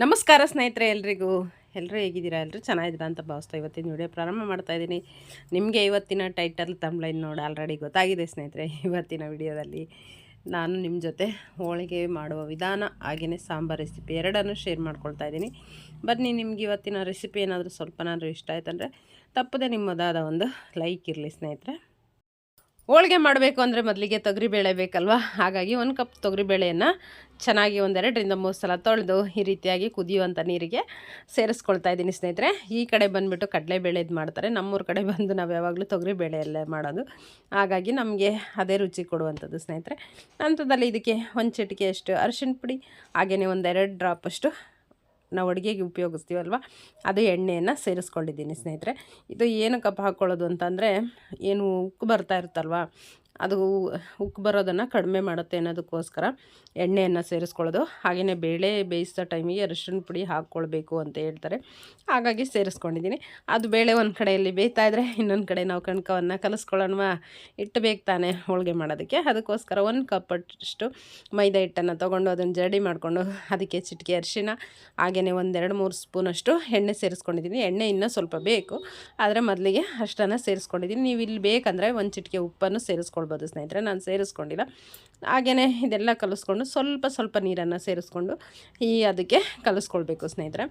ನಮಸ್ಕಾರ ಸ್ನೇಹಿತರೆ, ಎಲ್ಲರೂ ಹೇಗಿದ್ದೀರಾ? ಎಲ್ಲರೂ ಚೆನ್ನಾಗಿದ್ದೀರಾ ಅಂತ ಭಾವಿಸ್ತಾ ಇವತ್ತಿನ ವಿಡಿಯೋ ಪ್ರಾರಂಭ ಮಾಡ್ತಾ ಇದ್ದೀನಿ. ನಿಮಗೆ ಇವತ್ತಿನ ಟೈಟಲ್ ತಮ್ಲೈನ್ ನೋಡಿ ಆಲ್ರೆಡಿ ಗೊತ್ತಾಗಿದೆ ಸ್ನೇಹಿತರೆ. ಇವತ್ತಿನ ವಿಡಿಯೋದಲ್ಲಿ ನಾನು ನಿಮ್ಮ ಜೊತೆ ಹೋಳಿಗೆ ಮಾಡುವ ವಿಧಾನ ಹಾಗೆಯೇ ಸಾಂಬಾರು ರೆಸಿಪಿ ಎರಡನ್ನೂ ಶೇರ್ ಮಾಡ್ಕೊಳ್ತಾ ಇದ್ದೀನಿ. ಬನ್ನಿ, ನಿಮ್ಗೆ ಇವತ್ತಿನ ರೆಸಿಪಿ ಏನಾದರೂ ಸ್ವಲ್ಪನಾದರೂ ಇಷ್ಟ ಆಯ್ತಂದರೆ ತಪ್ಪದೆ ನಿಮ್ಮದಾದ ಒಂದು ಲೈಕ್ ಇರಲಿ ಸ್ನೇಹಿತರೆ. ಹೋಳಿಗೆ ಮಾಡಬೇಕು ಅಂದರೆ ಮೊದಲಿಗೆ ತೊಗರಿಬೇಳೆ ಬೇಕಲ್ವ. ಹಾಗಾಗಿ 1 ಕಪ್ ತೊಗರಿಬೇಳೆಯನ್ನು ಚೆನ್ನಾಗಿ 2ರಿಂದ 3 ಸಲ ತೊಳೆದು ಈ ರೀತಿಯಾಗಿ ಕುದಿಯುವಂಥ ನೀರಿಗೆ ಸೇರಿಸ್ಕೊಳ್ತಾ ಇದ್ದೀನಿ ಸ್ನೇಹಿತರೆ. ಈ ಕಡೆ ಬಂದುಬಿಟ್ಟು ಕಡಲೆಬೇಳೆದು ಮಾಡ್ತಾರೆ, ನಮ್ಮೂರ ಕಡೆ ಬಂದು ನಾವು ಯಾವಾಗಲೂ ತೊಗರಿಬೇಳೆಯಲ್ಲೇ ಮಾಡೋದು. ಹಾಗಾಗಿ ನಮಗೆ ಅದೇ ರುಚಿ ಕೊಡುವಂಥದ್ದು ಸ್ನೇಹಿತರೆ. ನಂತರದಲ್ಲಿ ಇದಕ್ಕೆ 1 ಚಿಟಿಕೆಯಷ್ಟು ಅರಿಶಿಣ ಪುಡಿ, ಹಾಗೆಯೇ 1-2 ಡ್ರಾಪಷ್ಟು ನಾವು ಅಡುಗೆಗೆ ಉಪಯೋಗಿಸ್ತೀವಲ್ವ ಅದು ಎಣ್ಣೆಯನ್ನು ಸೇರಿಸ್ಕೊಂಡಿದ್ದೀನಿ ಸ್ನೇಹಿತರೆ. ಇದು ಏನಕ್ಕಪ್ಪ ಹಾಕ್ಕೊಳ್ಳೋದು ಅಂತಂದರೆ, ಏನು ಉಕ್ಕು ಬರ್ತಾ ಇರುತ್ತಲ್ವ, ಅದು ಉಕ್ಕು ಬರೋದನ್ನು ಕಡಿಮೆ ಮಾಡುತ್ತೆ ಅನ್ನೋದಕ್ಕೋಸ್ಕರ ಎಣ್ಣೆಯನ್ನು ಸೇರಿಸ್ಕೊಳ್ಳೋದು. ಹಾಗೆಯೇ ಬೇಳೆ ಬೇಯಿಸೋ ಟೈಮಿಗೆ ಅರಿಶಿಣ ಪುಡಿ ಹಾಕ್ಕೊಳ್ಬೇಕು ಅಂತ ಹೇಳ್ತಾರೆ, ಹಾಗಾಗಿ ಸೇರಿಸ್ಕೊಂಡಿದ್ದೀನಿ. ಅದು ಬೇಳೆ ಒಂದು ಕಡೆಯಲ್ಲಿ ಬೇಯ್ತಾ ಇದ್ದರೆ ಇನ್ನೊಂದು ಕಡೆ ನಾವು ಕಣಕವನ್ನು ಕಲಿಸ್ಕೊಳ್ಳೋಣ, ಹಿಟ್ಟು ಬೇಕು ತಾನೆ ಹೋಳಿಗೆ ಮಾಡೋದಕ್ಕೆ. ಅದಕ್ಕೋಸ್ಕರ 1 ಕಪ್ ಅಷ್ಟು ಮೈದಾ ಹಿಟ್ಟನ್ನು ತೊಗೊಂಡು ಅದನ್ನು ಜಡಿ ಮಾಡಿಕೊಂಡು ಅದಕ್ಕೆ ಚಿಟಿಕೆ ಅರಿಶಿಣ, ಹಾಗೆಯೇ 1-2-3 ಸ್ಪೂನಷ್ಟು ಎಣ್ಣೆ ಸೇರಿಸ್ಕೊಂಡಿದ್ದೀನಿ. ಎಣ್ಣೆ ಇನ್ನೂ ಸ್ವಲ್ಪ ಬೇಕು, ಆದರೆ ಮೊದಲಿಗೆ ಅಷ್ಟನ್ನು ಸೇರಿಸ್ಕೊಂಡಿದ್ದೀನಿ. ನೀವು ಇಲ್ಲಿ ಬೇಕಂದರೆ 1 ಚಿಟಿಕೆ ಉಪ್ಪನ್ನು ಸೇರಿಸ್ಕೊಳ್ಬೋದು ಸ್ನೇಹಿತರೆ, ನಾನು ಸೇರಿಸ್ಕೊಂಡಿಲ್ಲ. ಹಾಗೆಯೇ ಇದೆಲ್ಲ ಕಲಿಸ್ಕೊಂಡು ಸ್ವಲ್ಪ ನೀರನ್ನು ಸೇರಿಸ್ಕೊಂಡು ಅದಕ್ಕೆ ಕಲಿಸ್ಕೊಳ್ಬೇಕು ಸ್ನೇಹಿತರೆ.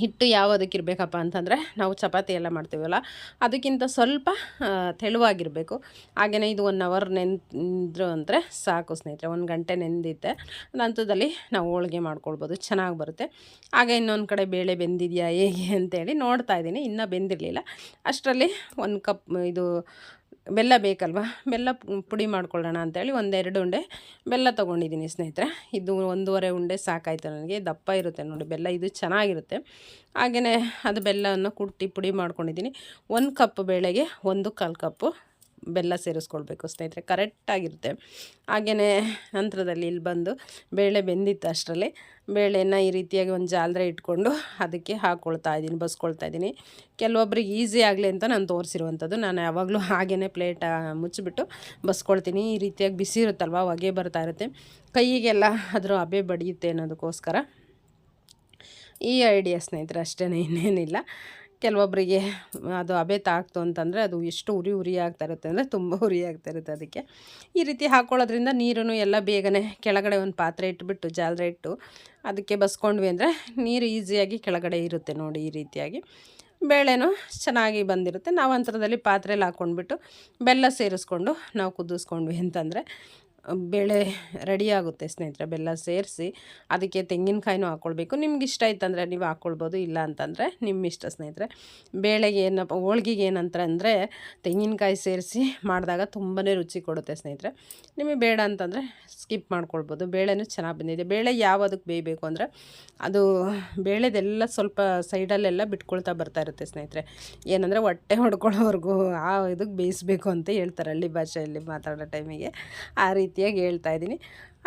ಹಿಟ್ಟು ಯಾವುದಕ್ಕಿರಬೇಕಪ್ಪ ಅಂತಂದರೆ, ನಾವು ಚಪಾತಿ ಎಲ್ಲ ಮಾಡ್ತೀವಲ್ಲ ಅದಕ್ಕಿಂತ ಸ್ವಲ್ಪ ತೆಳುವಾಗಿರಬೇಕು. ಹಾಗೆಯೇ ಇದು 1 ಅವರ್ ನೆಂದ್ರು ಅಂದರೆ ಸಾಕು ಸ್ನೇಹಿತರೆ. 1 ಗಂಟೆ ನೆಂದಿದ್ದೆ ನಂತರದಲ್ಲಿ ನಾವು ಹೋಳಿಗೆ ಮಾಡ್ಕೊಳ್ಬೋದು, ಚೆನ್ನಾಗಿ ಬರುತ್ತೆ. ಹಾಗೆ ಇನ್ನೊಂದು ಕಡೆ ಬೇಳೆ ಬೆಂದಿದೆಯಾ ಹೇಗೆ ಅಂತೇಳಿ ನೋಡ್ತಾ ಇದ್ದೀನಿ, ಇನ್ನೂ ಬೆಂದಿರಲಿಲ್ಲ. ಅಷ್ಟರಲ್ಲಿ 1 ಕಪ್ ಇದು ಬೆಲ್ಲ ಬೇಕಲ್ವ, ಬೆಲ್ಲ ಪುಡಿ ಮಾಡ್ಕೊಳ್ಳೋಣ ಅಂತೇಳಿ 1-2 ಉಂಡೆ ಬೆಲ್ಲ ತೊಗೊಂಡಿದ್ದೀನಿ ಸ್ನೇಹಿತರೆ. ಇದು 1.5 ಉಂಡೆ ಸಾಕಾಯಿತು ನನಗೆ, ದಪ್ಪ ಇರುತ್ತೆ ನೋಡಿ ಬೆಲ್ಲ, ಇದು ಚೆನ್ನಾಗಿರುತ್ತೆ. ಹಾಗೆಯೇ ಅದು ಬೆಲ್ಲವನ್ನು ಕುಟ್ಟಿ ಪುಡಿ ಮಾಡ್ಕೊಂಡಿದ್ದೀನಿ. 1 ಕಪ್ ಬೇಳೆಗೆ 1/4 ಕಪ್ಪು ಬೆಲ್ಲ ಸೇರಿಸ್ಕೊಳ್ಬೇಕು ಸ್ನೇಹಿತರೆ, ಕರೆಕ್ಟಾಗಿರುತ್ತೆ. ಹಾಗೆಯೇ ನಂತರದಲ್ಲಿ ಇಲ್ಲಿ ಬಂದು ಬೇಳೆ ಬೆಂದಿತ್ತು ಅಷ್ಟರಲ್ಲಿ ಬೇಳೆಯನ್ನು ಈ ರೀತಿಯಾಗಿ ಒಂದು ಜಾಲರೆ ಇಟ್ಕೊಂಡು ಅದಕ್ಕೆ ಹಾಕ್ಕೊಳ್ತಾ ಇದ್ದೀನಿ, ಬಸ್ಕೊಳ್ತಾ ಇದ್ದೀನಿ. ಕೆಲವೊಬ್ರಿಗೆ ಈಸಿ ಆಗಲಿ ಅಂತ ನಾನು ತೋರಿಸಿರುವಂಥದ್ದು. ನಾನು ಯಾವಾಗಲೂ ಹಾಗೆಯೇ ಪ್ಲೇಟ್ ಮುಚ್ಚಿಬಿಟ್ಟು ಬಸ್ಕೊಳ್ತೀನಿ. ಈ ರೀತಿಯಾಗಿ ಬಿಸಿ ಇರುತ್ತಲ್ವ, ಹೊಗೆ ಬರ್ತಾ ಇರುತ್ತೆ, ಕೈಯಿಗೆಲ್ಲ ಅದರ ಹಬೆ ಬಡಿಯುತ್ತೆ ಅನ್ನೋದಕ್ಕೋಸ್ಕರ ಈ ಐಡಿಯಾ ಸ್ನೇಹಿತರೆ, ಅಷ್ಟೇ, ಇನ್ನೇನಿಲ್ಲ. ಕೆಲವೊಬ್ಬರಿಗೆ ಅದು ಹಬೆ ತಾಕ್ತು ಅಂತಂದರೆ ಅದು ಎಷ್ಟು ಉರಿ ಆಗ್ತಾ ಇರುತ್ತೆ ಅಂದರೆ ತುಂಬ ಉರಿ ಆಗ್ತಾ ಇರುತ್ತೆ. ಅದಕ್ಕೆ ಈ ರೀತಿ ಹಾಕ್ಕೊಳ್ಳೋದ್ರಿಂದ ನೀರು ಎಲ್ಲ ಬೇಗನೆ ಕೆಳಗಡೆ ಒಂದು ಪಾತ್ರೆ ಇಟ್ಬಿಟ್ಟು ಜಾಲರೆ ಇಟ್ಟು ಅದಕ್ಕೆ ಬಸ್ಕೊಂಡ್ವಿ ಅಂದರೆ ನೀರು ಈಸಿಯಾಗಿ ಕೆಳಗಡೆ ಇರುತ್ತೆ ನೋಡಿ. ಈ ರೀತಿಯಾಗಿ ಬೇಳೆನೂ ಚೆನ್ನಾಗಿ ಬಂದಿರುತ್ತೆ. ನಾವು ಅಂತರದಲ್ಲಿ ಪಾತ್ರೆಯಲ್ಲಿ ಹಾಕ್ಕೊಂಡ್ಬಿಟ್ಟು ಬೆಲ್ಲ ಸೇರಿಸ್ಕೊಂಡು ನಾವು ಕುದಿಸ್ಕೊಂಡ್ವಿ ಅಂತಂದರೆ ಬೇಳೆ ರೆಡಿಯಾಗುತ್ತೆ ಸ್ನೇಹಿತರೆ. ಬೆಲ್ಲ ಸೇರಿಸಿ ಅದಕ್ಕೆ ತೆಂಗಿನಕಾಯಿನೂ ಹಾಕ್ಕೊಳ್ಬೇಕು. ನಿಮ್ಗೆ ಇಷ್ಟ ಆಯ್ತಂದರೆ ನೀವು ಹಾಕ್ಕೊಳ್ಬೋದು, ಇಲ್ಲ ಅಂತಂದರೆ ನಿಮ್ಮ ಇಷ್ಟ ಸ್ನೇಹಿತರೆ. ಬೇಳೆಗೆ ಏನಪ್ಪ, ಹೋಳ್ಗೆಗೆ ಏನಂತಾರೆ ಅಂದರೆ ತೆಂಗಿನಕಾಯಿ ಸೇರಿಸಿ ಮಾಡಿದಾಗ ತುಂಬಾ ರುಚಿ ಕೊಡುತ್ತೆ ಸ್ನೇಹಿತರೆ. ನಿಮಗೆ ಬೇಡ ಅಂತಂದರೆ ಸ್ಕಿಪ್ ಮಾಡ್ಕೊಳ್ಬೋದು. ಬೇಳೆನೂ ಚೆನ್ನಾಗಿ ಬಂದಿದೆ. ಬೇಳೆ ಯಾವುದಕ್ಕೆ ಬೇಯಬೇಕು ಅಂದರೆ ಅದು ಬೇಳೆದೆಲ್ಲ ಸ್ವಲ್ಪ ಸೈಡಲ್ಲೆಲ್ಲ ಬಿಟ್ಕೊಳ್ತಾ ಬರ್ತಾ ಇರುತ್ತೆ ಸ್ನೇಹಿತರೆ. ಏನಂದರೆ ಹೊಟ್ಟೆ ಹೊಡ್ಕೊಳ್ಳೋವರೆಗೂ ಇದಕ್ಕೆ ಬೇಯಿಸಬೇಕು ಅಂತ ಹೇಳ್ತಾರೆ ಹಳ್ಳಿ ಭಾಷೆಯಲ್ಲಿ ಮಾತಾಡೋ ಟೈಮಿಗೆ, ಆ ರೀತಿಯಾಗಿ ಹೇಳ್ತಾ ಇದ್ದೀನಿ.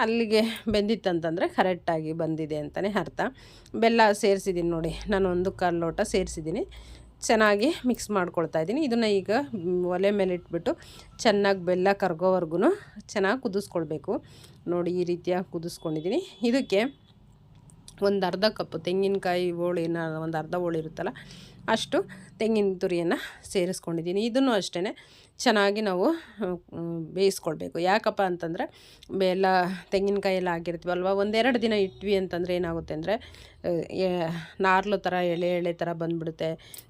ಅಲ್ಲಿಗೆ ಬೆಂದಿತ್ತಂತಂದರೆ ಕರೆಕ್ಟಾಗಿ ಬಂದಿದೆ ಅಂತಲೇ ಅರ್ಥ. ಬೆಲ್ಲ ಸೇರಿಸಿದ್ದೀನಿ ನೋಡಿ, ನಾನು 1/4 ಲೋಟ ಸೇರಿಸಿದ್ದೀನಿ. ಚೆನ್ನಾಗಿ ಮಿಕ್ಸ್ ಮಾಡ್ಕೊಳ್ತಾ ಇದ್ದೀನಿ. ಇದನ್ನು ಈಗ ಒಲೆ ಮೇಲೆ ಇಟ್ಬಿಟ್ಟು ಚೆನ್ನಾಗಿ ಬೆಲ್ಲ ಕರಗೋವರೆಗೂ ಚೆನ್ನಾಗಿ ಕುದಿಸ್ಕೊಳ್ಬೇಕು ನೋಡಿ. ಈ ರೀತಿಯಾಗಿ ಕುದಿಸ್ಕೊಂಡಿದ್ದೀನಿ. ಇದಕ್ಕೆ 1/2 ಕಪ್ಪು ತೆಂಗಿನಕಾಯಿ ಹೋಳಿನ, 1/2 ಹೋಳು ಇರುತ್ತಲ್ಲ ಅಷ್ಟು ತೆಂಗಿನ ತುರಿಯನ್ನು ಸೇರಿಸ್ಕೊಂಡಿದ್ದೀನಿ. ಇದನ್ನು ಅಷ್ಟೇ ಚೆನ್ನಾಗಿ ನಾವು ಬೇಯಿಸ್ಕೊಳ್ಬೇಕು. ಯಾಕಪ್ಪ ಅಂತಂದರೆ ಬೆಲ್ಲ ತೆಂಗಿನಕಾಯಿ ಎಲ್ಲ ಆಗಿರ್ತೀವಲ್ವ, 1-2 ದಿನ ಇಟ್ವಿ ಅಂತಂದರೆ ಏನಾಗುತ್ತೆ ಅಂದರೆ ನಾರ್ಲು ಥರ ಎಳೆ ಥರ ಬಂದುಬಿಡುತ್ತೆ,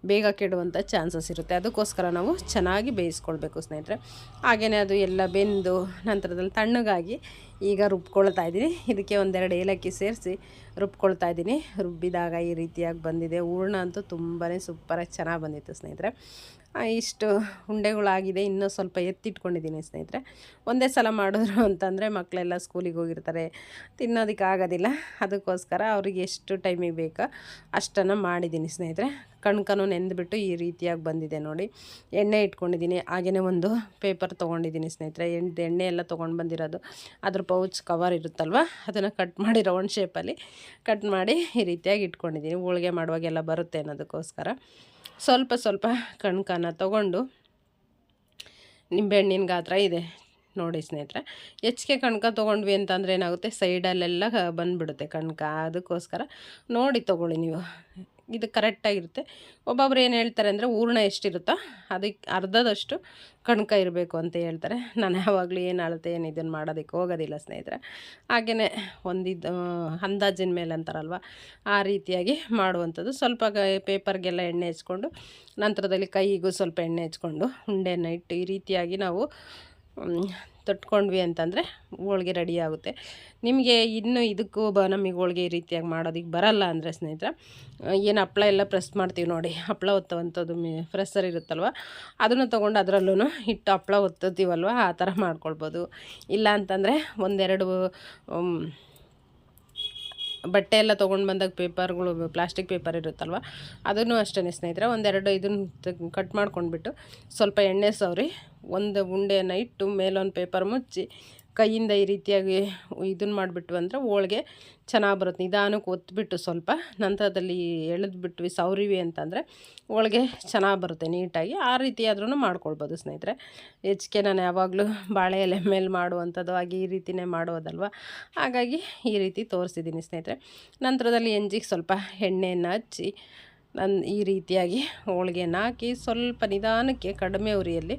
ಬೇಗ ಕೆಡುವಂಥ ಚಾನ್ಸಸ್ ಇರುತ್ತೆ. ಅದಕ್ಕೋಸ್ಕರ ನಾವು ಚೆನ್ನಾಗಿ ಬೇಯಿಸ್ಕೊಳ್ಬೇಕು ಸ್ನೇಹಿತರೆ. ಹಾಗೆಯೇ ಅದು ಎಲ್ಲ ಬೆಂದು ನಂತರದಲ್ಲಿ ತಣ್ಣಗಾಗಿ ಈಗ ರುಬ್ಕೊಳ್ತಾ ಇದ್ದೀನಿ. ಇದಕ್ಕೆ 1-2 ಏಲಕ್ಕಿ ಸೇರಿಸಿ ರುಬ್ಕೊಳ್ತಾ ಇದ್ದೀನಿ. ರುಬ್ಬಿದಾಗ ಈ ರೀತಿಯಾಗಿ ಬಂದಿದೆ. ಹೂರ್ಣ ಅಂತೂ ತುಂಬಾ ಸೂಪರಾಗಿ ಚೆನ್ನಾಗಿ ಬಂದಿತ್ತು ಸ್ನೇಹಿತರೆ. ಇಷ್ಟು ಉಂಡೆಗಳಾಗಿದೆ. ಇನ್ನೂ ಸ್ವಲ್ಪ ಎತ್ತಿಟ್ಕೊಂಡಿದ್ದೀನಿ ಸ್ನೇಹಿತರೆ. ಒಂದೇ ಸಲ ಮಾಡಿದ್ರು ಅಂತಂದರೆ ಮಕ್ಕಳೆಲ್ಲ ಸ್ಕೂಲಿಗೆ ಹೋಗಿರ್ತಾರೆ, ತಿನ್ನೋದಕ್ಕಾಗೋದಿಲ್ಲ. ಅದಕ್ಕೋಸ್ಕರ ಅವ್ರಿಗೆ ಎಷ್ಟು ಟೈಮಿಗೆ ಬೇಕೋ ಅಷ್ಟನ್ನು ಮಾಡಿದ್ದೀನಿ ಸ್ನೇಹಿತರೆ. ಕಣ್ಕನೂ ನೆಂದುಬಿಟ್ಟು ಈ ರೀತಿಯಾಗಿ ಬಂದಿದೆ ನೋಡಿ. ಎಣ್ಣೆ ಇಟ್ಕೊಂಡಿದ್ದೀನಿ. ಹಾಗೆಯೇ ಒಂದು ಪೇಪರ್ ತೊಗೊಂಡಿದ್ದೀನಿ ಸ್ನೇಹಿತರೆ. ಎಣ್ಣೆ ಎಲ್ಲ ತೊಗೊಂಡು ಬಂದಿರೋದು, ಅದ್ರ ಪೌಚ್ ಕವರ್ ಇರುತ್ತಲ್ವ ಅದನ್ನು ಕಟ್ ಮಾಡಿ ರೌಂಡ್ ಶೇಪಲ್ಲಿ ಕಟ್ ಮಾಡಿ ಈ ರೀತಿಯಾಗಿ ಇಟ್ಕೊಂಡಿದ್ದೀನಿ. ಹೋಳಿಗೆ ಮಾಡುವಾಗೆಲ್ಲ ಬರುತ್ತೆ ಅನ್ನೋದಕ್ಕೋಸ್ಕರ ಸ್ವಲ್ಪ ಕಣ್ಕನ ತೊಗೊಂಡು, ನಿಂಬೆಹಣ್ಣಿನ ಗಾತ್ರ ಇದೆ, ನೋಡಿ ಸ್ನೇಹಿತರೆ. ಹೆಚ್ಚಿಗೆ ಕಣ್ಕ ತೊಗೊಂಡ್ವಿ ಅಂತಂದರೆ ಏನಾಗುತ್ತೆ, ಸೈಡಲ್ಲೆಲ್ಲ ಬಂದುಬಿಡುತ್ತೆ ಕಣ್ಕ. ಅದಕ್ಕೋಸ್ಕರ ನೋಡಿ ತೊಗೊಳ್ಳಿ ನೀವು, ಇದು ಕರೆಕ್ಟಾಗಿರುತ್ತೆ. ಒಬ್ಬೊಬ್ರು ಏನು ಹೇಳ್ತಾರೆ ಅಂದರೆ ಹೂರಣ ಎಷ್ಟಿರುತ್ತೋ ಅದಕ್ಕೆ ಅರ್ಧದಷ್ಟು ಕಣ್ಕ ಇರಬೇಕು ಅಂತ ಹೇಳ್ತಾರೆ. ನಾನು ಯಾವಾಗಲೂ ಏನು ಅಳತೆ ಏನು ಇದನ್ನು ಮಾಡೋದಕ್ಕೆ ಹೋಗೋದಿಲ್ಲ ಸ್ನೇಹಿತರೆ. ಹಾಗೆಯೇ ಒಂದಿದ್ದು ಅಂದಾಜಿನ ಮೇಲೆ ಅಂತಾರಲ್ವ, ಆ ರೀತಿಯಾಗಿ ಮಾಡುವಂಥದ್ದು. ಸ್ವಲ್ಪ ಪೇಪರ್ಗೆಲ್ಲ ಎಣ್ಣೆ ಹಚ್ಕೊಂಡು, ನಂತರದಲ್ಲಿ ಕೈಗೂ ಸ್ವಲ್ಪ ಎಣ್ಣೆ ಹಚ್ಕೊಂಡು ಉಂಡೆನ ಇಟ್ಟು ಈ ರೀತಿಯಾಗಿ ನಾವು ತೊಟ್ಕೊಂಡ್ವಿ ಅಂತಂದರೆ ಹೋಳ್ಗೆ ರೆಡಿ ಆಗುತ್ತೆ. ನಿಮಗೆ ಇನ್ನೂ ಇದಕ್ಕೂ ನಮಗೆ ಹೋಳ್ಗೆ ಈ ರೀತಿಯಾಗಿ ಮಾಡೋದಕ್ಕೆ ಬರಲ್ಲ ಅಂದರೆ ಸ್ನೇಹಿತರೆ, ಏನು ಹಪ್ಳ ಎಲ್ಲ ಪ್ರೆಸ್ ಮಾಡ್ತೀವಿ ನೋಡಿ, ಹಪ್ಪಳ ಒತ್ತುವಂಥದ್ದು ಪ್ರೆಸ್ಸರ್ ಇರುತ್ತಲ್ವ, ಅದನ್ನು ತೊಗೊಂಡು ಅದರಲ್ಲೂ ಹಿಟ್ಟು ಹಪ್ಪಳ ಒತ್ತುತ್ತೀವಲ್ವ, ಆ ಥರ ಮಾಡ್ಕೊಳ್ಬೋದು. ಇಲ್ಲ ಅಂತಂದರೆ ಒಂದೆರಡು ಬಟ್ಟೆ ಎಲ್ಲ ತೊಗೊಂಡು ಬಂದಾಗ ಪೇಪರ್ಗಳು, ಪ್ಲಾಸ್ಟಿಕ್ ಪೇಪರ್ ಇರುತ್ತಲ್ವ, ಅದನ್ನು ಅಷ್ಟೇ ಸ್ನೇಹಿತರೆ, ಒಂದೆರಡು ಇದನ್ನು ಕಟ್ ಮಾಡ್ಕೊಂಡ್ಬಿಟ್ಟು ಸ್ವಲ್ಪ ಎಣ್ಣೆ ಸವರಿ ಒಂದು ಉಂಡೆಯನ್ನು ಇಟ್ಟು ಮೇಲೊಂದು ಪೇಪರ್ ಮುಚ್ಚಿ ಕೈಯಿಂದ ಈ ರೀತಿಯಾಗಿ ಇದನ್ನು ಮಾಡಿಬಿಟ್ಟು ಅಂದರೆ ಹೋಳ್ಗೆ ಚೆನ್ನಾಗಿ ಬರುತ್ತೆ. ನಿಧಾನಕ್ಕೆ ಒತ್ತಿಬಿಟ್ಟು ಸ್ವಲ್ಪ ನಂತರದಲ್ಲಿ ಎಳೆದ್ಬಿಟ್ವಿ ಸವರಿವಿ ಅಂತಂದರೆ ಹೋಳ್ಗೆ ಚೆನ್ನಾಗಿ ಬರುತ್ತೆ ನೀಟಾಗಿ. ಆ ರೀತಿ ಆದ್ರೂ ಮಾಡ್ಕೊಳ್ಬೋದು ಸ್ನೇಹಿತರೆ. ಹೆಚ್ಚಿಗೆ ನಾನು ಯಾವಾಗಲೂ ಬಾಳೆ ಎಲೆ ಮೇಲೆ ಮಾಡುವಂಥದ್ದು ಹಾಗೆ ಈ ರೀತಿಯೇ ಮಾಡೋದಲ್ವ, ಹಾಗಾಗಿ ಈ ರೀತಿ ತೋರಿಸಿದ್ದೀನಿ ಸ್ನೇಹಿತರೆ. ನಂತರದಲ್ಲಿ ಎಂಜಿಗೆ ಸ್ವಲ್ಪ ಎಣ್ಣೆಯನ್ನು ಹಚ್ಚಿ ಈ ರೀತಿಯಾಗಿ ಹೋಳ್ಗೆಯನ್ನು ಹಾಕಿ ಸ್ವಲ್ಪ ನಿಧಾನಕ್ಕೆ ಕಡಿಮೆ ಉರಿಯಲ್ಲಿ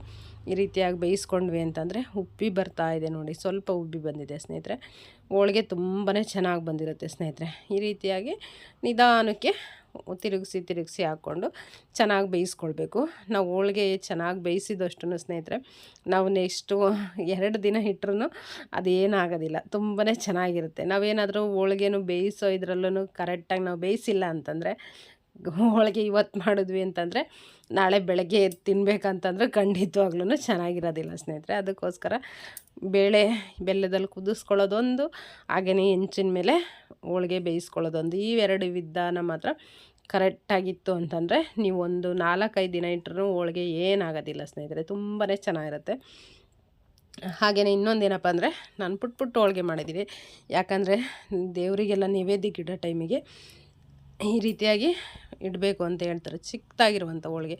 ಈ ರೀತಿಯಾಗಿ ಬೇಯಿಸ್ಕೊಂಡ್ವಿ ಅಂತಂದರೆ ಉಬ್ಬಿ ಬರ್ತಾ ಇದೆ ನೋಡಿ, ಸ್ವಲ್ಪ ಉಬ್ಬಿ ಬಂದಿದೆ ಸ್ನೇಹಿತರೆ. ಹೋಳ್ಗೆ ತುಂಬಾ ಚೆನ್ನಾಗಿ ಬಂದಿರುತ್ತೆ ಸ್ನೇಹಿತರೆ. ಈ ರೀತಿಯಾಗಿ ನಿಧಾನಕ್ಕೆ ತಿರುಗಿಸಿ ಹಾಕ್ಕೊಂಡು ಚೆನ್ನಾಗಿ ಬೇಯಿಸ್ಕೊಳ್ಬೇಕು. ನಾವು ಹೋಳ್ಗೆ ಚೆನ್ನಾಗಿ ಬೇಯಿಸಿದಷ್ಟು ಸ್ನೇಹಿತರೆ, ನಾವು ನೆಕ್ಸ್ಟು 2 ದಿನ ಇಟ್ಟರೂ ಅದೇನಾಗೋದಿಲ್ಲ, ತುಂಬಾ ಚೆನ್ನಾಗಿರುತ್ತೆ. ನಾವೇನಾದರೂ ಹೋಳ್ಗೆನೂ ಬೇಯಿಸೋ ಇದರಲ್ಲೂ ಕರೆಕ್ಟಾಗಿ ನಾವು ಬೇಯಿಸಿಲ್ಲ ಅಂತಂದರೆ, ಹೋಳಿಗೆ ಇವತ್ತು ಮಾಡಿದ್ವಿ ಅಂತಂದರೆ ನಾಳೆ ಬೆಳಗ್ಗೆ ತಿನ್ಬೇಕಂತಂದ್ರೆ ಖಂಡಿತವಾಗ್ಲೂ ಚೆನ್ನಾಗಿರೋದಿಲ್ಲ ಸ್ನೇಹಿತರೆ. ಅದಕ್ಕೋಸ್ಕರ ಬೇಳೆ ಬೆಲ್ಲದಲ್ಲಿ ಕುದಿಸ್ಕೊಳ್ಳೋದೊಂದು, ಹಾಗೆಯೇ ಹೆಂಚಿನ ಮೇಲೆ ಹೋಳಿಗೆ ಬೇಯಿಸ್ಕೊಳ್ಳೋದೊಂದು, ಈ 2 ವಿಧಾನ ಮಾತ್ರ ಕರೆಕ್ಟಾಗಿತ್ತು ಅಂತಂದರೆ ನೀವು ಒಂದು 4-5 ದಿನ ಇಟ್ಟರೂ ಹೋಳಿಗೆ ಏನಾಗೋದಿಲ್ಲ ಸ್ನೇಹಿತರೆ, ತುಂಬಾ ಚೆನ್ನಾಗಿರುತ್ತೆ. ಹಾಗೆಯೇ ಇನ್ನೊಂದೇನಪ್ಪ ಅಂದರೆ, ನಾನು ಪುಟ್ಟ ಹೋಳಿಗೆ ಮಾಡಿದ್ದೀನಿ. ಯಾಕಂದರೆ ದೇವರಿಗೆಲ್ಲ ನೈವೇದ್ಯಕ್ಕೆ ಇಡೋ ಟೈಮಿಗೆ ಈ ರೀತಿಯಾಗಿ ಇಡಬೇಕು ಅಂತ ಹೇಳ್ತಾರೆ, ಚಿಕ್ಕದಾಗಿರುವಂಥ ಹೋಳಿಗೆ.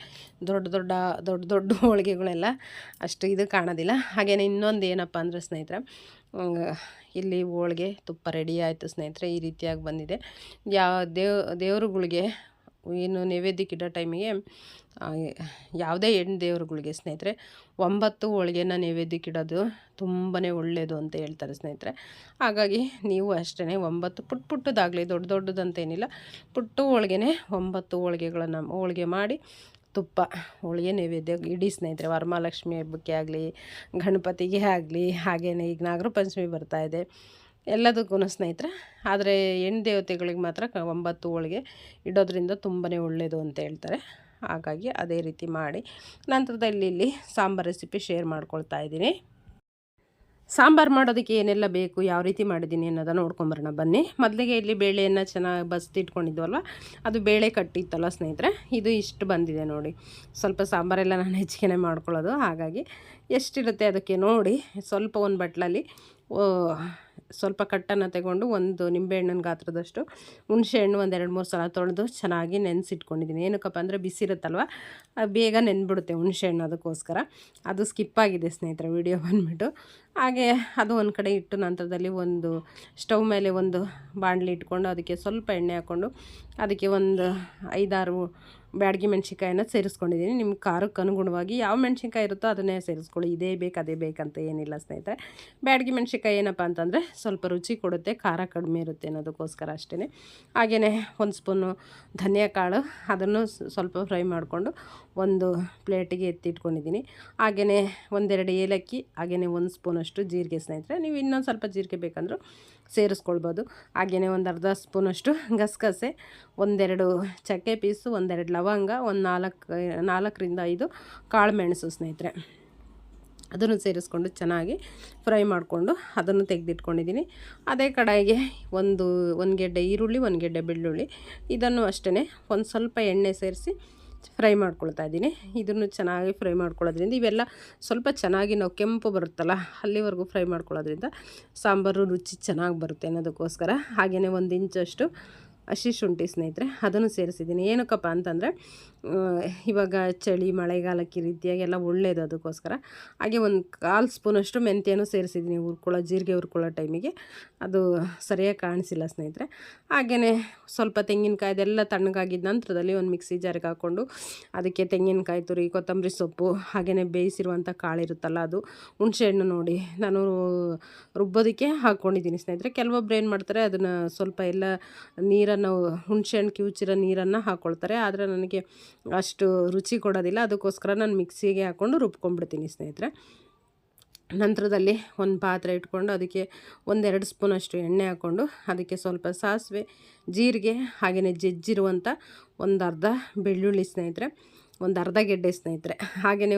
ದೊಡ್ಡ ಹೋಳಿಗೆಗಳೆಲ್ಲ ಅಷ್ಟು ಇದು ಕಾಣೋದಿಲ್ಲ. ಹಾಗೆಯೇ ಇನ್ನೊಂದು ಏನಪ್ಪ ಅಂದರೆ ಸ್ನೇಹಿತರೆ, ಇಲ್ಲಿ ಹೋಳಿಗೆ ತುಪ್ಪ ರೆಡಿ ಆಯಿತು ಸ್ನೇಹಿತರೆ. ಈ ರೀತಿಯಾಗಿ ಬಂದಿದೆ. ದೇವರುಗಳಿಗೆ ಏನು ನೈವೇದ್ಯಕ್ಕೆ ಇಡೋ ಟೈಮಿಗೆ ಯಾವುದೇ ಹೆಣ್ಣು ದೇವ್ರುಗಳಿಗೆ ಸ್ನೇಹಿತರೆ 9 ಹೋಳಿಗೆನ ನೈವೇದ್ಯಕ್ಕೆ ಇಡೋದು ತುಂಬಾ ಒಳ್ಳೆಯದು ಅಂತ ಹೇಳ್ತಾರೆ ಸ್ನೇಹಿತರೆ. ಹಾಗಾಗಿ ನೀವು ಅಷ್ಟೇ 9 ಪುಟ್ಟದಾಗಲಿ, ದೊಡ್ಡದಂತೇನಿಲ್ಲ, ಪುಟ್ಟ ಹೋಳಿಗೆನೇ 9 ಹೋಳಿಗೆ ಮಾಡಿ ತುಪ್ಪ ಹೋಳಿಗೆ ನೈವೇದ್ಯ ಇಡೀ ಸ್ನೇಹಿತರೆ. ವರಮಹಾಲಕ್ಷ್ಮಿ ಹಬ್ಬಕ್ಕೆ ಆಗಲಿ, ಗಣಪತಿಗೆ ಆಗಲಿ, ಹಾಗೆಯೇ ಈಗ ನಾಗರ ಪಂಚಮಿ ಬರ್ತಾಯಿದೆ, ಎಲ್ಲದಕ್ಕೂ ಸ್ನೇಹಿತರೆ. ಆದರೆ ಹೆಣ್ಣು ದೇವತೆಗಳಿಗೆ ಮಾತ್ರ 9 ಹೋಳಿಗೆ ಇಡೋದ್ರಿಂದ ತುಂಬಾ ಒಳ್ಳೆಯದು ಅಂತ ಹೇಳ್ತಾರೆ. ಹಾಗಾಗಿ ಅದೇ ರೀತಿ ಮಾಡಿ ನಂತರದಲ್ಲಿ ಇಲ್ಲಿ ಸಾಂಬಾರು ರೆಸಿಪಿ ಶೇರ್ ಮಾಡ್ಕೊಳ್ತಾ ಇದ್ದೀನಿ. ಸಾಂಬಾರು ಮಾಡೋದಕ್ಕೆ ಏನೆಲ್ಲ ಬೇಕು, ಯಾವ ರೀತಿ ಮಾಡಿದ್ದೀನಿ ಅನ್ನೋದನ್ನು ನೋಡ್ಕೊಂಬರೋಣ ಬನ್ನಿ. ಮೊದಲಿಗೆ ಇಲ್ಲಿ ಬೇಳೆಯನ್ನು ಚೆನ್ನಾಗಿ ಬಸ್ತಿಟ್ಕೊಂಡಿದ್ವಲ್ವ, ಅದು ಬೇಳೆ ಕಟ್ಟಿತ್ತಲ್ಲ ಸ್ನೇಹಿತರೆ, ಇದು ಇಷ್ಟು ಬಂದಿದೆ ನೋಡಿ. ಸ್ವಲ್ಪ ಸಾಂಬಾರೆಲ್ಲ ನಾನು ಹೆಚ್ಚಿಗೆ ಮಾಡ್ಕೊಳ್ಳೋದು, ಹಾಗಾಗಿ ಎಷ್ಟಿರುತ್ತೆ ಅದಕ್ಕೆ ನೋಡಿ ಸ್ವಲ್ಪ ಒಂದು ಬಟ್ಲಲ್ಲಿ ಸ್ವಲ್ಪ ಕಟ್ಟನ್ನು ತಗೊಂಡು ಒಂದು ನಿಂಬೆಹಣ್ಣಿನ ಗಾತ್ರದಷ್ಟು ಹುಣಸೆಹಣ್ಣು 1-2-3 ಸಲ ತೊಳೆದು ಚೆನ್ನಾಗಿ ನೆನೆಸಿಟ್ಕೊಂಡಿದ್ದೀನಿ. ಏನಕ್ಕಪ್ಪ ಅಂದರೆ ಬಿಸಿರುತ್ತಲ್ವ, ಬೇಗ ನೆನ್ಬಿಡುತ್ತೆ ಹುಣಸೆಹಣ್ಣು, ಅದಕ್ಕೋಸ್ಕರ ಅದು ಸ್ಕಿಪ್ ಆಗಿದೆ ಸ್ನೇಹಿತರೆ ವಿಡಿಯೋ ಬಂದುಬಿಟ್ಟು. ಹಾಗೆ ಅದು ಒಂದು ಕಡೆ ಇಟ್ಟು ನಂತರದಲ್ಲಿ ಒಂದು ಸ್ಟವ್ ಮೇಲೆ ಒಂದು ಬಾಣಲಿ ಇಟ್ಕೊಂಡು ಅದಕ್ಕೆ ಸ್ವಲ್ಪ ಎಣ್ಣೆ ಹಾಕ್ಕೊಂಡು ಅದಕ್ಕೆ ಒಂದು 5-6 ಬ್ಯಾಡಗಿ ಮೆಣಸಿನ್ಕಾಯಿನ ಸೇರಿಸ್ಕೊಂಡಿದ್ದೀನಿ. ನಿಮ್ಮ ಖಾರಕ್ಕೆ ಅನುಗುಣವಾಗಿ ಯಾವ ಮೆಣಸಿನ್ಕಾಯಿ ಇರುತ್ತೋ ಅದನ್ನೇ ಸೇರಿಸ್ಕೊಳ್ಳಿ, ಇದೇ ಬೇಕು ಅದೇ ಬೇಕಂತ ಏನಿಲ್ಲ ಸ್ನೇಹಿತರೆ. ಬ್ಯಾಡಗಿ ಮೆಣಸಿನ್ಕಾಯಿ ಏನಪ್ಪ ಅಂತಂದರೆ ಸ್ವಲ್ಪ ರುಚಿ ಕೊಡುತ್ತೆ, ಖಾರ ಕಡಿಮೆ ಇರುತ್ತೆ ಅನ್ನೋದಕ್ಕೋಸ್ಕರ ಅಷ್ಟೇ. ಹಾಗೆಯೇ 1 ಸ್ಪೂನು ಧನಿಯಾ ಕಾಳು, ಅದನ್ನು ಸ್ವಲ್ಪ ಫ್ರೈ ಮಾಡಿಕೊಂಡು ಒಂದು ಪ್ಲೇಟಿಗೆ ಎತ್ತಿಟ್ಕೊಂಡಿದ್ದೀನಿ. ಹಾಗೆಯೇ 1-2 ಏಲಕ್ಕಿ, ಹಾಗೆಯೇ 1 ಸ್ಪೂನಷ್ಟು ಜೀರಿಗೆ ಸ್ನೇಹಿತರೆ. ನೀವು ಇನ್ನೊಂದು ಸ್ವಲ್ಪ ಜೀರಿಗೆ ಬೇಕಂದ್ರೂ ಸೇರಿಸ್ಕೊಳ್ಬೋದು. ಹಾಗೆಯೇ ಒಂದು ಅರ್ಧ ಸ್ಪೂನಷ್ಟು ಗಸಗಸೆ, 1-2 ಚಕ್ಕೆ ಪೀಸು, 1-2 ಲವಂಗ, ಒಂದು 4-5 ಕಾಳು ಮೆಣಸು ಸ್ನೇಹಿತರೆ, ಅದನ್ನು ಸೇರಿಸ್ಕೊಂಡು ಚೆನ್ನಾಗಿ ಫ್ರೈ ಮಾಡಿಕೊಂಡು ಅದನ್ನು ತೆಗೆದಿಟ್ಕೊಂಡಿದ್ದೀನಿ. ಅದೇ ಕಡಾಯಿಗೆ ಒಂದು ಗೆಡ್ಡೆ ಈರುಳ್ಳಿ, 1 ಗೆಡ್ಡೆ ಬೆಳ್ಳುಳ್ಳಿ, ಇದನ್ನು ಅಷ್ಟೇ ಒಂದು ಸ್ವಲ್ಪ ಎಣ್ಣೆ ಸೇರಿಸಿ ಫ್ರೈ ಮಾಡ್ಕೊಳ್ತಾ ಇದ್ದೀನಿ. ಇದನ್ನು ಚೆನ್ನಾಗಿ ಫ್ರೈ ಮಾಡ್ಕೊಳ್ಳೋದ್ರಿಂದ ಇವೆಲ್ಲ ಸ್ವಲ್ಪ ಚೆನ್ನಾಗಿ ನಾವು ಕೆಂಪು ಬರುತ್ತಲ್ಲ ಅಲ್ಲಿವರೆಗೂ ಫ್ರೈ ಮಾಡ್ಕೊಳ್ಳೋದ್ರಿಂದ ಸಾಂಬಾರು ರುಚಿ ಚೆನ್ನಾಗಿ ಬರುತ್ತೆ ಅನ್ನೋದಕ್ಕೋಸ್ಕರ. ಹಾಗೆಯೇ 1 ಇಂಚಷ್ಟು ಹಸಿ ಶುಂಠಿ ಸ್ನೇಹಿತರೆ, ಅದನ್ನು ಸೇರಿಸಿದ್ದೀನಿ. ಏನಕ್ಕಪ್ಪ ಅಂತಂದರೆ ಇವಾಗ ಚಳಿ ಮಳೆಗಾಲಕ್ಕೆ ಈ ರೀತಿಯಾಗೆಲ್ಲ ಒಳ್ಳೆಯದು, ಅದಕ್ಕೋಸ್ಕರ. ಹಾಗೆ ಒಂದು 1/4 ಸ್ಪೂನಷ್ಟು ಮೆಂತ್ಯನೂ ಸೇರಿಸಿದ್ದೀನಿ ಜೀರಿಗೆ ಹುರ್ಕೊಳ್ಳೋ ಟೈಮಿಗೆ. ಅದು ಸರಿಯಾಗಿ ಕಾಣಿಸಿಲ್ಲ ಸ್ನೇಹಿತರೆ. ಹಾಗೆಯೇ ಸ್ವಲ್ಪ ತೆಂಗಿನಕಾಯಿ ಅದೆಲ್ಲ ತಣ್ಣಗಾಗಿದ್ದ ನಂತರದಲ್ಲಿ ಒಂದು ಮಿಕ್ಸಿ ಜಾರಿಗೆ ಹಾಕ್ಕೊಂಡು ಅದಕ್ಕೆ ತೆಂಗಿನಕಾಯಿ ತುರಿ, ಕೊತ್ತಂಬರಿ ಸೊಪ್ಪು, ಹಾಗೆಯೇ ಬೇಯಿಸಿರುವಂಥ ಕಾಳಿರುತ್ತಲ್ಲ ಅದು, ಹುಣಸೆಹಣ್ಣು ನೋಡಿ ನಾನು ರುಬ್ಬೋದಕ್ಕೆ ಹಾಕ್ಕೊಂಡಿದ್ದೀನಿ ಸ್ನೇಹಿತರೆ. ಕೆಲವೊಬ್ರು ಏನು ಮಾಡ್ತಾರೆ, ಅದನ್ನು ಸ್ವಲ್ಪ ಎಲ್ಲ ನೀರನ್ನು, ಹುಣಸೆಹಣ್ಣು ಕಿವುಚಿರೋ ನೀರನ್ನು ಹಾಕ್ಕೊಳ್ತಾರೆ. ಆದರೆ ನನಗೆ ಅಷ್ಟು ರುಚಿ ಕೊಡೋದಿಲ್ಲ, ಅದಕ್ಕೋಸ್ಕರ ನಾನು ಮಿಕ್ಸಿಗೆ ಹಾಕ್ಕೊಂಡು ರುಬ್ಕೊಂಡ್ಬಿಡ್ತೀನಿ ಸ್ನೇಹಿತರೆ. ನಂತರದಲ್ಲಿ ಒಂದು ಪಾತ್ರೆ ಇಟ್ಕೊಂಡು ಅದಕ್ಕೆ 1-2 ಸ್ಪೂನಷ್ಟು ಎಣ್ಣೆ ಹಾಕ್ಕೊಂಡು ಅದಕ್ಕೆ ಸ್ವಲ್ಪ ಸಾಸಿವೆ, ಜೀರಿಗೆ, ಹಾಗೆಯೇ ಜಜ್ಜಿರುವಂಥ ಒಂದು ಅರ್ಧ ಬೆಳ್ಳುಳ್ಳಿ ಸ್ನೇಹಿತರೆ, ಒಂದು ಅರ್ಧ ಗೆಡ್ಡೆ ಸ್ನೇಹಿತರೆ, ಹಾಗೆಯೇ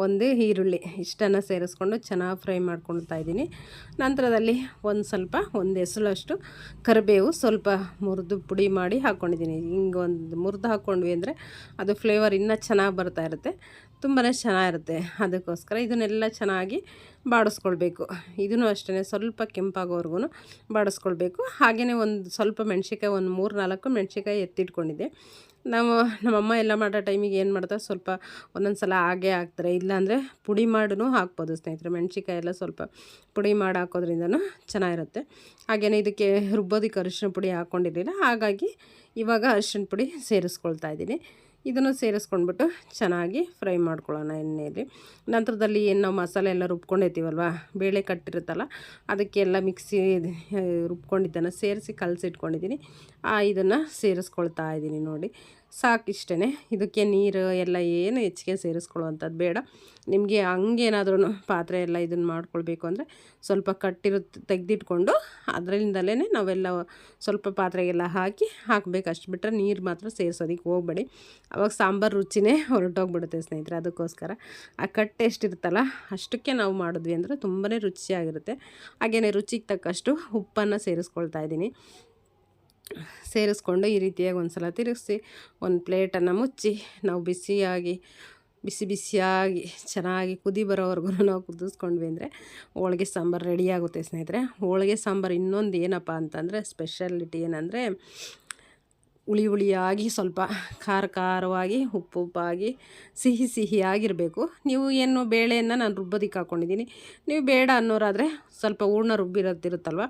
ಒಂದು ಈರುಳ್ಳಿ, ಇಷ್ಟನ್ನು ಸೇರಿಸ್ಕೊಂಡು ಚೆನ್ನಾಗಿ ಫ್ರೈ ಮಾಡ್ಕೊಳ್ತಾ ಇದ್ದೀನಿ. ನಂತರದಲ್ಲಿ ಒಂದು ಎಸಳಷ್ಟು ಕರಿಬೇವು ಸ್ವಲ್ಪ ಮುರಿದು ಪುಡಿ ಮಾಡಿ ಹಾಕ್ಕೊಂಡಿದ್ದೀನಿ. ಹಿಂಗೆ ಒಂದು ಮುರಿದು ಹಾಕ್ಕೊಂಡ್ವಿ ಅಂದರೆ ಅದು ಫ್ಲೇವರ್ ಇನ್ನೂ ಚೆನ್ನಾಗಿ ಬರ್ತಾ ಇರುತ್ತೆ, ತುಂಬಾ ಚೆನ್ನಾಗಿರುತ್ತೆ. ಅದಕ್ಕೋಸ್ಕರ ಇದನ್ನೆಲ್ಲ ಚೆನ್ನಾಗಿ ಬಾಡಿಸ್ಕೊಳ್ಬೇಕು. ಇದನ್ನು ಅಷ್ಟೇ ಸ್ವಲ್ಪ ಕೆಂಪಾಗೋವರೆಗೂ ಬಾಡಿಸ್ಕೊಳ್ಬೇಕು. ಹಾಗೆಯೇ ಒಂದು ಸ್ವಲ್ಪ ಮೆಣಸಿನ್ಕಾಯಿ, ಒಂದು 3-4 ಮೆಣಸಿನ್ಕಾಯಿ ಎತ್ತಿಟ್ಕೊಂಡಿದ್ದೆ. ನಮ್ಮಮ್ಮ ಎಲ್ಲ ಮಾಡೋ ಟೈಮಿಗೆ ಏನು ಮಾಡ್ತಾರೆ, ಸ್ವಲ್ಪ ಒಂದೊಂದು ಸಲ ಹಾಗೆ ಹಾಕ್ತಾರೆ, ಇಲ್ಲಾಂದರೆ ಪುಡಿ ಮಾಡಿನೂ ಹಾಕ್ಬೋದು ಸ್ನೇಹಿತರೆ. ಮೆಣಸಿನ್ಕಾಯಿ ಎಲ್ಲ ಸ್ವಲ್ಪ ಪುಡಿ ಮಾಡಿ ಹಾಕೋದ್ರಿಂದನೂ ಚೆನ್ನಾಗಿರುತ್ತೆ. ಹಾಗೆಯೇ ಇದಕ್ಕೆ ರುಬ್ಬೋದಕ್ಕೆ ಅರಿಶಿನ ಪುಡಿ ಹಾಕ್ಕೊಂಡಿರಲಿಲ್ಲ, ಹಾಗಾಗಿ ಇವಾಗ ಅರಿಶಿನ ಪುಡಿ ಸೇರಿಸ್ಕೊಳ್ತಾ ಇದ್ದೀನಿ. ಇದನ್ನು ಸೇರಿಸ್ಕೊಂಡ್ಬಿಟ್ಟು ಚೆನ್ನಾಗಿ ಫ್ರೈ ಮಾಡ್ಕೊಳ್ಳೋಣ ಎಣ್ಣೆಯಲ್ಲಿ. ನಂತರದಲ್ಲಿ ಏನು ನಾವು ಮಸಾಲೆ ಎಲ್ಲ ರುಬ್ಕೊಂಡಿರ್ತೀವಲ್ವ, ಬೇಳೆ ಕಟ್ಟಿರುತ್ತಲ್ಲ, ಅದಕ್ಕೆಲ್ಲ ಮಿಕ್ಸಿ ರುಬ್ಕೊಂಡಿದ್ದನ್ನು ಸೇರಿಸಿ ಕಲಸಿಟ್ಕೊಂಡಿದ್ದೀನಿ. ಇದನ್ನು ಸೇರಿಸ್ಕೊಳ್ತಾ ಇದ್ದೀನಿ ನೋಡಿ. ಸಾಕಿಷ್ಟೇ, ಇದಕ್ಕೆ ನೀರು ಎಲ್ಲ ಏನು ಹೆಚ್ಚಿಗೆ ಸೇರಿಸ್ಕೊಳ್ಳುವಂಥದ್ದು ಬೇಡ. ನಿಮಗೆ ಹಂಗೇನಾದ್ರೂ ಪಾತ್ರೆ ಎಲ್ಲ ಇದನ್ನು ಮಾಡ್ಕೊಳ್ಬೇಕು ಅಂದರೆ ಸ್ವಲ್ಪ ತೆಗೆದಿಟ್ಕೊಂಡು ಅದರಿಂದಲೇ ನಾವೆಲ್ಲ ಸ್ವಲ್ಪ ಪಾತ್ರೆಗೆಲ್ಲ ಹಾಕಬೇಕು, ಅಷ್ಟು ಬಿಟ್ಟರೆ ನೀರು ಮಾತ್ರ ಸೇರಿಸೋದಕ್ಕೆ ಹೋಗಬೇಡಿ. ಆವಾಗ ಸಾಂಬಾರು ರುಚಿನೇ ಹೊರಟೋಗ್ಬಿಡುತ್ತೆ ಸ್ನೇಹಿತರೆ. ಅದಕ್ಕೋಸ್ಕರ ಆ ಕಟ್ಟು ಎಷ್ಟಿರುತ್ತಲ್ಲ ಅಷ್ಟಕ್ಕೆ ನಾವು ಮಾಡಿದ್ವಿ ಅಂದರೆ ತುಂಬಾ ರುಚಿಯಾಗಿರುತ್ತೆ. ಹಾಗೆಯೇ ರುಚಿಗೆ ತಕ್ಕಷ್ಟು ಉಪ್ಪನ್ನು ಸೇರಿಸ್ಕೊಳ್ತಾ ಇದ್ದೀನಿ. ಸೇರಿಸ್ಕೊಂಡು ಈ ರೀತಿಯಾಗಿ ಒಂದು ಸಲ ತಿರುಗಿಸಿ ಒಂದು ಪ್ಲೇಟನ್ನು ಮುಚ್ಚಿ ನಾವು ಬಿಸಿ ಬಿಸಿಯಾಗಿ ಚೆನ್ನಾಗಿ ಕುದಿ ಬರೋವರೆಗೂ ನಾವು ಕುದಿಸ್ಕೊಂಡ್ವಿ ಅಂದರೆ ಹೋಳಿಗೆ ಸಾಂಬಾರು ರೆಡಿಯಾಗುತ್ತೆ ಸ್ನೇಹಿತರೆ. ಹೋಳಿಗೆ ಸಾಂಬಾರು ಇನ್ನೊಂದು ಏನಪ್ಪ ಅಂತಂದರೆ ಸ್ಪೆಷಾಲಿಟಿ ಏನಂದರೆ, ಹುಳಿಯಾಗಿ, ಸ್ವಲ್ಪ ಖಾರವಾಗಿ, ಉಪ್ಪಾಗಿ, ಸಿಹಿಯಾಗಿರಬೇಕು. ನೀವು ಏನು ಬೇಳೆಯನ್ನು ನಾನು ರುಬ್ಬೋದಕ್ಕೆ ಹಾಕ್ಕೊಂಡಿದ್ದೀನಿ, ನೀವು ಬೇಡ ಅನ್ನೋರಾದರೆ ಸ್ವಲ್ಪ ಹೂರ್ಣ ರುಬ್ಬಿರೋದಿರುತ್ತಲ್ವ,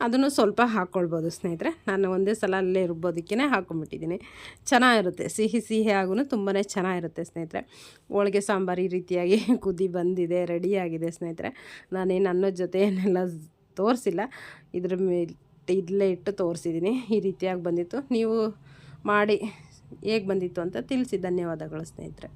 ಅದನ್ನು ಸ್ವಲ್ಪ ಹಾಕ್ಕೊಳ್ಬೋದು ಸ್ನೇಹಿತರೆ. ನಾನು ಒಂದೇ ಸಲ ಅಲ್ಲೇ ರುಬ್ಬೋದಕ್ಕೇ ಹಾಕ್ಕೊಂಬಿಟ್ಟಿದ್ದೀನಿ. ಚೆನ್ನಾಗಿರುತ್ತೆ, ಸಿಹಿಯಾಗೂ ತುಂಬಾ ಚೆನ್ನಾಗಿರುತ್ತೆ ಸ್ನೇಹಿತರೆ. ಹೋಳಿಗೆ ಸಾಂಬಾರು ಈ ರೀತಿಯಾಗಿ ಕುದಿ ಬಂದಿದೆ, ರೆಡಿಯಾಗಿದೆ ಸ್ನೇಹಿತರೆ. ನಾನೇನು ಅನ್ನೋ ಜೊತೆ ಏನೆಲ್ಲ ತೋರಿಸಿಲ್ಲ, ಇಲ್ಲೇ ಇಟ್ಟು ತೋರಿಸಿದ್ದೀನಿ. ಈ ರೀತಿಯಾಗಿ ಬಂದಿತ್ತು. ನೀವು ಮಾಡಿ ಹೇಗೆ ಬಂದಿತ್ತು ಅಂತ ತಿಳಿಸಿ. ಧನ್ಯವಾದಗಳು ಸ್ನೇಹಿತರೆ.